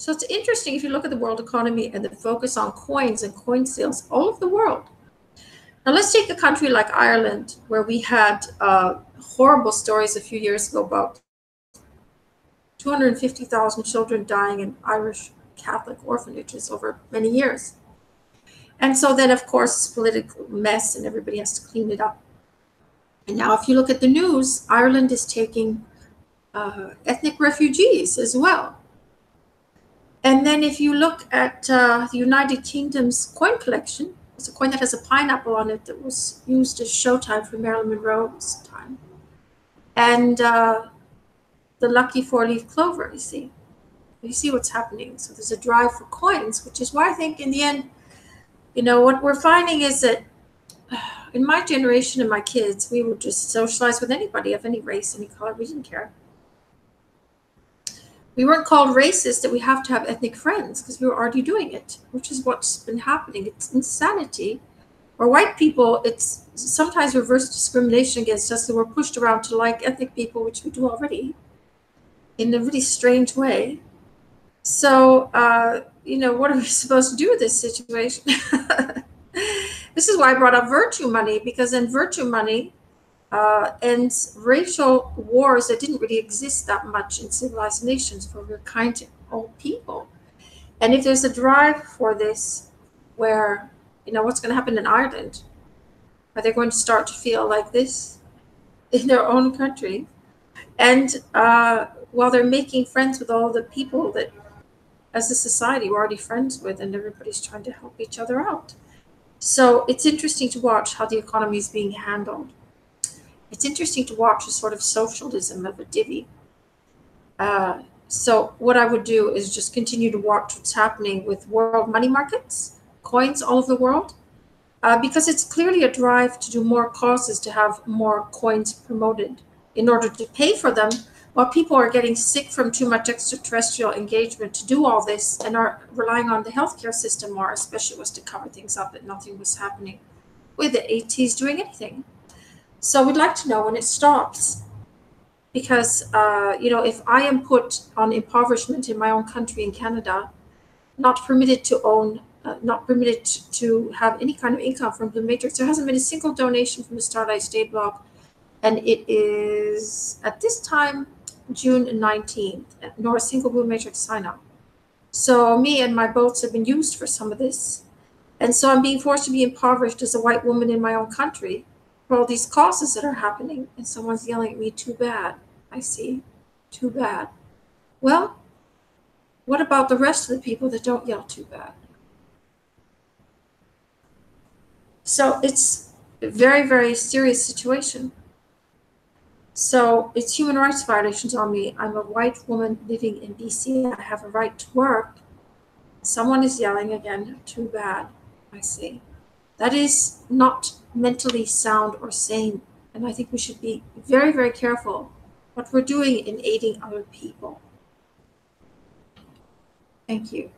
So it's interesting if you look at the world economy and the focus on coins and coin sales all over the world. Now let's take a country like Ireland, where we had horrible stories a few years ago about 250,000 children dying in Irish Catholic orphanages over many years. And so then, of course, it's a political mess and everybody has to clean it up. And now if you look at the news, Ireland is taking ethnic refugees as well. And then if you look at the United Kingdom's coin collection, it's a coin that has a pineapple on it that was used as showtime for Marilyn Monroe's time. And the lucky four-leaf clover, you see. You see what's happening. So there's a drive for coins, which is why I think in the end, what we're finding is that in my generation and my kids, we would just socialize with anybody of any race, any color. We didn't care. We weren't called racist that we have to have ethnic friends because we were already doing it, which is what's been happening. It's insanity. Or white people, it's sometimes reverse discrimination against us, that we're pushed around to like ethnic people, which we do already, in a really strange way. So, what are we supposed to do with this situation? This is why I brought up virtue money, because in virtue money ends racial wars that didn't really exist that much in civilized nations, where we're kind to all people. And if there's a drive for this, where, what's going to happen in Ireland? Are they going to start to feel like this in their own country? And while they're making friends with all the people that, as a society, we're already friends with, and everybody's trying to help each other out. So it's interesting to watch how the economy is being handled. It's interesting to watch a sort of socialism of a divvy. So what I would do is just continue to watch what's happening with world money markets, coins all over the world, because it's clearly a drive to do more causes, to have more coins promoted in order to pay for them, while people are getting sick from too much extraterrestrial engagement to do all this and are relying on the healthcare system more, especially was to cover things up, that nothing was happening with the ATs doing anything. So we'd like to know when it stops, because, if I am put on impoverishment in my own country in Canada, not permitted to own, not permitted to have any kind of income from Blue Matrix, there hasn't been a single donation from the Starlight State Block, and it is, at this time, June 19th, nor a single Blue Matrix sign up. So me and my boats have been used for some of this. And so I'm being forced to be impoverished as a white woman in my own country for all these causes that are happening. And someone's yelling at me, too bad. I see, too bad. Well, what about the rest of the people that don't yell too bad? So it's a very, very serious situation. So it's human rights violations on me. I'm a white woman living in BC. I have a right to work. Someone is yelling again, too bad, I see. That is not mentally sound or sane. And I think we should be very, very careful what we're doing in aiding other people. Thank you.